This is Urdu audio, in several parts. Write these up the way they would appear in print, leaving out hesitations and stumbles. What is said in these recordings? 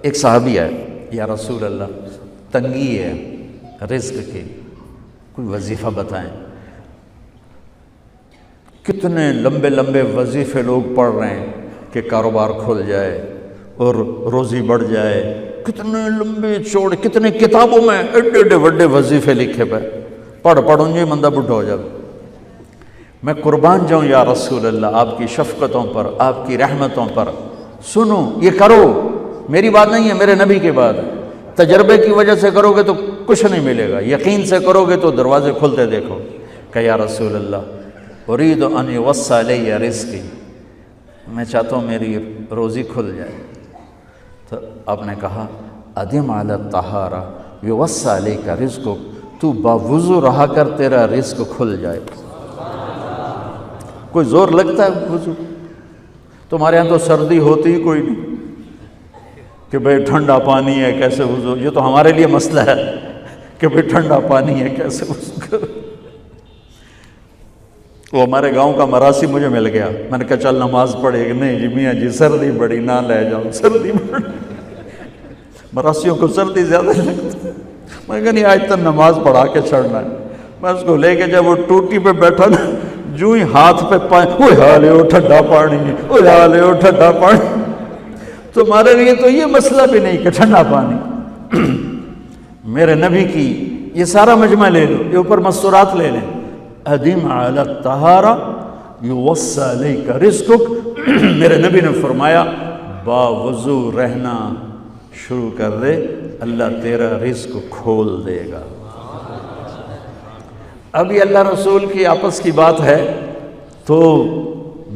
ایک صحابی ہے، یا رسول اللہ تنگی ہے رزق کی، کوئی وظیفہ بتائیں۔ کتنے لمبے لمبے وظیفے لوگ پڑھ رہے ہیں کہ کاروبار کھل جائے اور روزی بڑھ جائے، کتنے لمبے چوڑے، کتنے کتابوں میں ایڈے ایڈے بڑے وظیفے لکھے پہ، پڑھوں جی مندہ بڈھا ہو جائے۔ میں قربان جاؤں یا رسول اللہ آپ کی شفقتوں پر، آپ کی رحمتوں پر، سنو یہ کرو، میری بات نہیں ہے، میرے نبی کی بات ہے۔ تجربے کی وجہ سے کرو گے تو کچھ نہیں ملے گا، یقین سے کرو گے تو دروازے کھلتے دیکھو۔ کہ یا رسول اللہ ارید ان یوسع علی رزقی، میں چاہتا ہوں میری روزی کھل جائے۔ تو آپ نے کہا ادم علی الطہارہ یوسع علیک رزقک، تو باوضو رہا کر تیرا رزق کھل جائے۔ کوئی زور لگتا ہے وضو؟ تمہارے ہاں تو سردی ہوتی ہی کوئی نہیں کہ بھئی ٹھنڈا پانی ہے کیسے وضو، یہ تو ہمارے لیے مسئلہ ہے کہ بھئی ٹھنڈا پانی ہے کیسے وضو کرو۔ وہ ہمارے گاؤں کا مراسی مجھے مل گیا، میں نے کہا چل نماز پڑھے گی، نہیں جی میاں جی سردی بڑی نہ لے جاؤں، سردی بڑی، مراسیوں کو سردی زیادہ لگتی ہے۔ میں نے کہا نہیں آج تک نماز پڑھا کے چھڑنا ہے۔ میں اس کو لے کے جب وہ ٹوٹی پہ بیٹھا نا، جو ہی ہاتھ پہ پانی، اوہ حالے ہو ٹھنڈا پانی، اوہ حالے ہو ٹھنڈا پانی۔ تمہارے لیے تو یہ مسئلہ بھی نہیں کہ ٹھنڈا پانی۔ میرے نبی کی یہ سارا مجمع لے لو، یہ اوپر مستورات لے لیں، ادم علی الطہارہ یوسع علیک رزقک، میرے نبی نے فرمایا باوضو رہنا شروع کر دے، اللہ تیرا رزق کھول دے گا۔ اب یہ اللہ رسول کی آپس کی بات ہے تو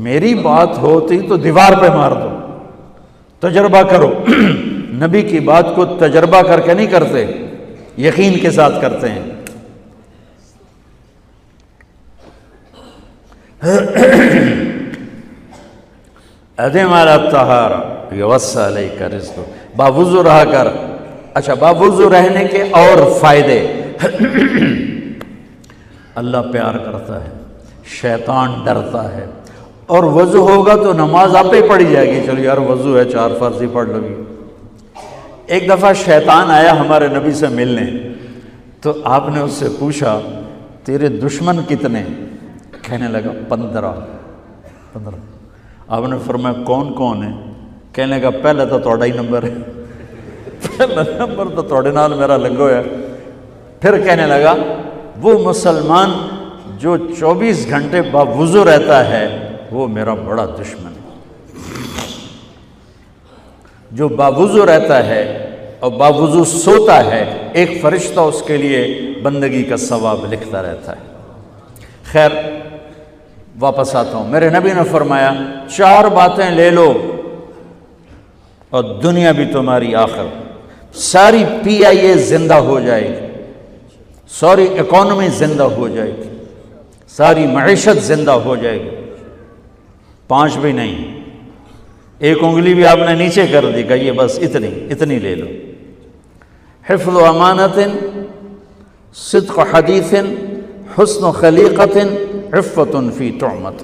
میری بات ہوتی تو دیوار پہ مار دو، تجربہ کرو۔ نبی کی بات کو تجربہ کر کے نہیں کرتے، یقین کے ساتھ کرتے ہیں۔ ادم علی الطہارہ یوسع علیک رزقک، باوضو رہا کر۔ اچھا باوضو رہنے کے اور فائدے، اللہ پیار کرتا ہے، شیطان ڈرتا ہے، اور وضو ہوگا تو نماز آپ ہی پڑھی جائے گی، چلو یار وضو ہے 4 فرض ہی پڑھ لو گی۔ ایک دفعہ شیطان آیا ہمارے نبی سے ملنے، تو آپ نے اس سے پوچھا تیرے دشمن کتنے؟ کہنے لگا 15۔ آپ نے فرمایا کون کون ہے؟ کہنے لگا پہلے تو تھوڑا ہی نمبر ہے، پہلا نمبر تو تھوڑے نال میرا لگو ہے۔ پھر کہنے لگا وہ مسلمان جو 24 گھنٹے باوضو رہتا ہے وہ میرا بڑا دشمن ہے۔ جو باوضو رہتا ہے اور باوضو سوتا ہے، ایک فرشتہ اس کے لیے بندگی کا ثواب لکھتا رہتا ہے۔ خیر واپس آتا ہوں، میرے نبی نے فرمایا 4 باتیں لے لو اور دنیا بھی تمہاری آخر، ساری PIA زندہ ہو جائے گی، ساری اکانومی زندہ ہو جائے گی، ساری معیشت زندہ ہو جائے گی۔ 5 بھی نہیں، ایک انگلی بھی آپ نے نیچے کر دی کہ یہ بس اتنی لے لو۔ حفظ و امانت، صدق حدیث، حسن خلیقت، عفت فی طعمت۔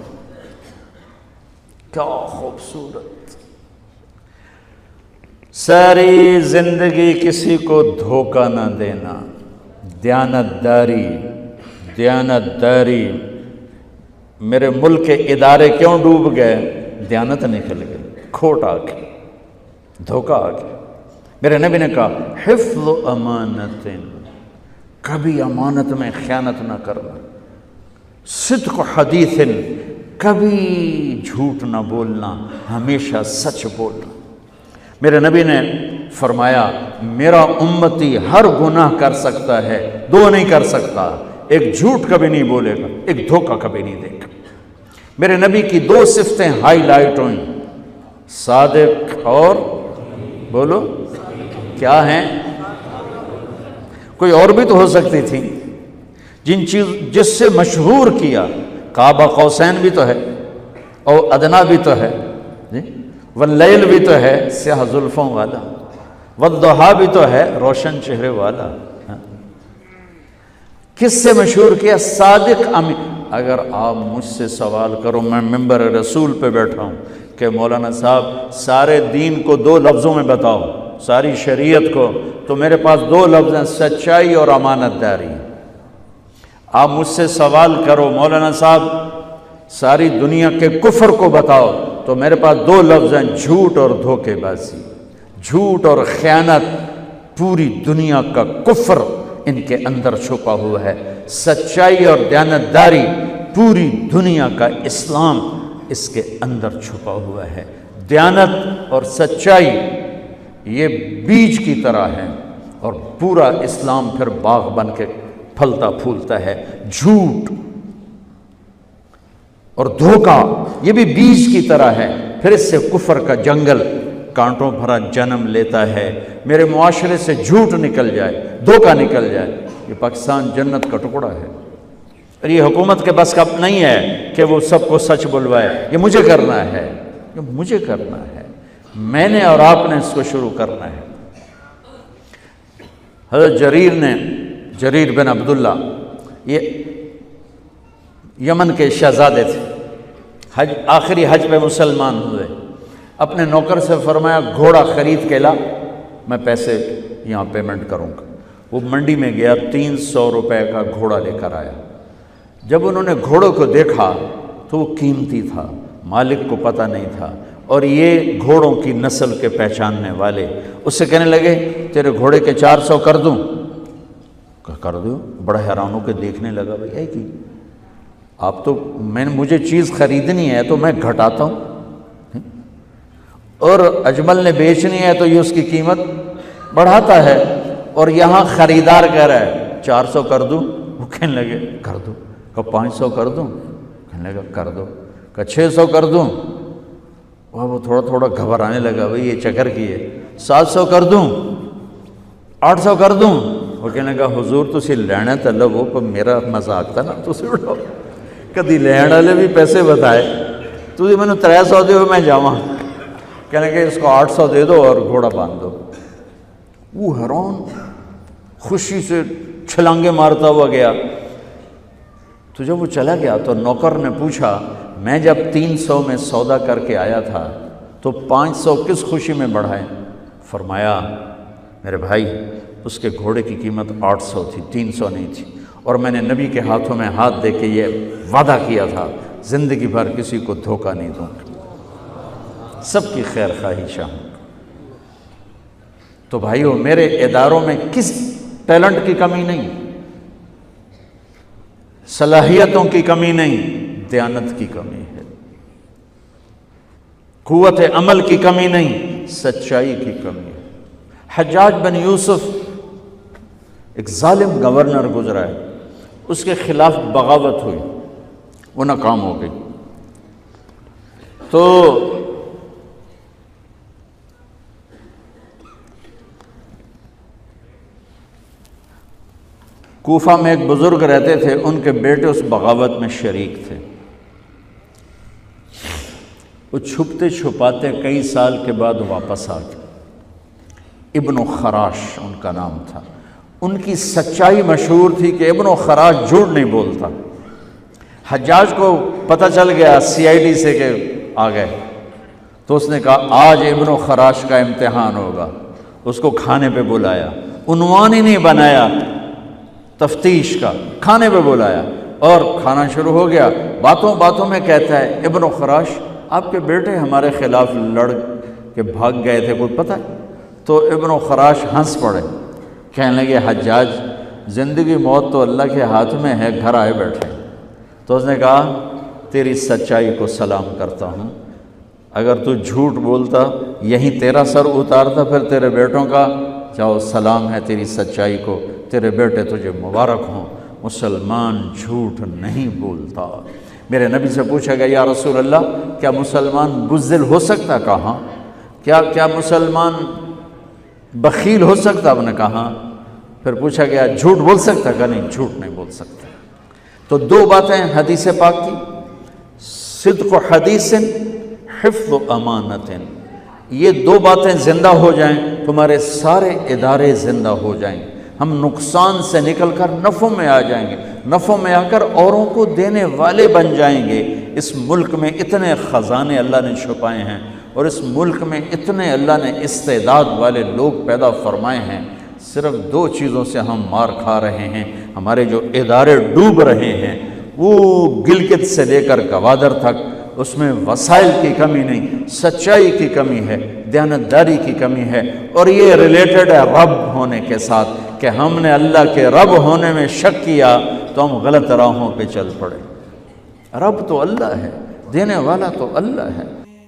کیا خوبصورت! ساری زندگی کسی کو دھوکہ نہ دینا، دیانت داری۔ میرے ملک کے ادارے کیوں ڈوب گئے؟ دیانت نکل گئی، کھوٹ آ گئی، دھوکہ آ گیا۔ میرے نبی نے کہا حفظ امانت، کبھی امانت میں خیانت نہ کرنا، صدق حدیث، کبھی جھوٹ نہ بولنا، ہمیشہ سچ بولنا۔ میرے نبی نے فرمایا میرا امتی ہر گناہ کر سکتا ہے، 2 نہیں کر سکتا، ایک جھوٹ کبھی نہیں بولے گا، ایک دھوکہ کبھی نہیں دے گا۔ میرے نبی کی 2 صفتیں ہائی لائٹ ہوئیں، صادق اور بولو کیا ہیں؟ کوئی اور بھی تو ہو سکتی تھی، جس سے مشہور کیا، قاب قوسین بھی تو ہے اور ادنا بھی تو ہے، واللیل بھی تو ہے سیاہ زلفوں والا، والضحیٰ بھی تو ہے روشن چہرے والا۔ کس سے مشہور کیا؟ صادق امین۔ اگر آپ مجھ سے سوال کرو، میں ممبر رسول پہ بیٹھا ہوں، کہ مولانا صاحب سارے دین کو 2 لفظوں میں بتاؤ، ساری شریعت کو، تو میرے پاس 2 لفظ ہیں، سچائی اور امانت داری۔ آپ مجھ سے سوال کرو مولانا صاحب ساری دنیا کے کفر کو بتاؤ، تو میرے پاس 2 لفظ ہیں، جھوٹ اور دھوکے بازی۔ جھوٹ اور خیانت، پوری دنیا کا کفر ان کے اندر چھپا ہوا ہے، سچائی اور دیانتداری، پوری دنیا کا اسلام اس کے اندر چھپا ہوا ہے۔ دیانت اور سچائی یہ بیج کی طرح ہے، اور پورا اسلام پھر باغ بن کے پھلتا پھولتا ہے۔ جھوٹ اور دھوکہ یہ بھی بیج کی طرح ہے، پھر اس سے کفر کا جنگل کانٹوں بھرا جنم لیتا ہے۔ میرے معاشرے سے جھوٹ نکل جائے، دھوکہ نکل جائے، یہ پاکستان جنت کا ٹکڑا ہے۔ اور یہ حکومت کے بس کا نہیں ہے کہ وہ سب کو سچ بلوائے، یہ مجھے کرنا ہے، یہ مجھے کرنا ہے، میں نے اور آپ نے اس کو شروع کرنا ہے۔ حضرت جریر بن عبداللہ یہ یمن کے شہزادے تھے، آخری حج پہ مسلمان ہوئے، اپنے نوکر سے فرمایا گھوڑا خرید کے لا، میں پیسے یہاں پیمنٹ کروں گا۔ وہ منڈی میں گیا، 300 روپے کا گھوڑا لے کر آیا۔ جب انہوں نے گھوڑوں کو دیکھا تو وہ قیمتی تھا، مالک کو پتہ نہیں تھا، اور یہ گھوڑوں کی نسل کے پہچاننے والے اس سے کہنے لگے تیرے گھوڑے کے 400 کر دوں؟ کر دو۔ بڑا حیران ہو کے دیکھنے لگا، بھائی کی آپ تو مجھے چیز خریدنی ہے تو میں گھٹاتا ہوں، اور اجمل نے بیچنی ہے تو یہ اس کی قیمت بڑھاتا ہے، اور یہاں خریدار کہہ رہا ہے 400 کر دوں؟ وہ کہنے لگے کر دو۔ کہ 500 کر دوں؟ کہنے لگا کر دو۔ کہ 600 کر دوں؟ وہ تھوڑا تھوڑا گھبرانے لگا، بھائی یہ چکر کی ہے۔ 700 کر دوں؟ 800 کر دوں؟ وہ کہنے لگا حضور تسی لینا تو لو، پر میرا مذاق تھا نا، تسی اڑاؤ، کدی لین والے بھی پیسے بتائے، تسی میں نے 300 دے میں جاواں۔ کہنے لگے اس کو 800 دے دو اور گھوڑا باندھ دو۔ وہ حیران، خوشی سے چھلانگے مارتا ہوا گیا۔ تو جب وہ چلا گیا تو نوکر نے پوچھا میں جب 300 میں سودا کر کے آیا تھا تو 500 کس خوشی میں بڑھائے؟ فرمایا میرے بھائی اس کے گھوڑے کی قیمت 800 تھی، 300 نہیں تھی، اور میں نے نبی کے ہاتھوں میں ہاتھ دے کے یہ وعدہ کیا تھا زندگی بھر کسی کو دھوکہ نہیں دوں گا، سب کی خیر خواہی چاہوں گا۔ تو بھائیو میرے اداروں میں کس ٹیلنٹ کی کمی نہیں، صلاحیتوں کی کمی نہیں، دیانت کی کمی ہے، قوت عمل کی کمی نہیں، سچائی کی کمی ہے۔ حجاج بن یوسف ایک ظالم گورنر گزرا ہے، اس کے خلاف بغاوت ہوئی، وہ ناکام ہو گئی۔ تو کوفہ میں ایک بزرگ رہتے تھے، ان کے بیٹے اس بغاوت میں شریک تھے۔ وہ چھپتے چھپاتے کئی سال کے بعد واپس آ گئے۔ ابن خراش ان کا نام تھا۔ ان کی سچائی مشہور تھی کہ ابن خراش جھوٹ نہیں بولتا۔ حجاج کو پتہ چل گیا CID سے کہ آ گئے، تو اس نے کہا آج ابن خراش کا امتحان ہوگا۔ اس کو کھانے پہ بلایا، عنوان ہی نہیں بنایا تفتیش کا، کھانے پہ بلایا اور کھانا شروع ہو گیا۔ باتوں باتوں میں کہتا ہے ابن خراش آپ کے بیٹے ہمارے خلاف لڑ کے بھاگ گئے تھے، کوئی پتہ ہے؟ تو ابن خراش ہنس پڑے، کہنے لگے حجاج زندگی موت تو اللہ کے ہاتھ میں ہے، گھر آئے بیٹھے۔ تو اس نے کہا تیری سچائی کو سلام کرتا ہوں، اگر تو جھوٹ بولتا یہیں تیرا سر اتارتا، پھر تیرے بیٹوں کا جاؤ سلام ہے تیری سچائی کو، تیرے بیٹے تجھے مبارک ہوں، مسلمان جھوٹ نہیں بولتا۔ میرے نبی سے پوچھا گیا یا رسول اللہ کیا مسلمان بزدل ہو سکتا؟ کہا کیا مسلمان بخیل ہو سکتا؟ آپ نے کہا۔ پھر پوچھا گیا جھوٹ بول سکتا؟ کہا نہیں، جھوٹ نہیں بول سکتا۔ تو 2 باتیں حدیث پاک کی، صدق و حدیث، حفظ و امانت، یہ 2 باتیں زندہ ہو جائیں تمہارے سارے ادارے زندہ ہو جائیں۔ ہم نقصان سے نکل کر نفع میں آ جائیں گے، نفع میں آ کر اوروں کو دینے والے بن جائیں گے۔ اس ملک میں اتنے خزانے اللہ نے چھپائے ہیں، اور اس ملک میں اتنے اللہ نے استعداد والے لوگ پیدا فرمائے ہیں۔ صرف 2 چیزوں سے ہم مار کھا رہے ہیں، ہمارے جو ادارے ڈوب رہے ہیں، وہ گلگت سے لے کر گوادر تک، اس میں وسائل کی کمی نہیں، سچائی کی کمی ہے، دیانتداری کی کمی ہے، اور یہ ریلیٹڈ ہے رب ہونے کے ساتھ، کہ ہم نے اللہ کے رب ہونے میں شک کیا تو ہم غلط راہوں پہ چل پڑے۔ رب تو اللہ ہے، دینے والا تو اللہ ہے۔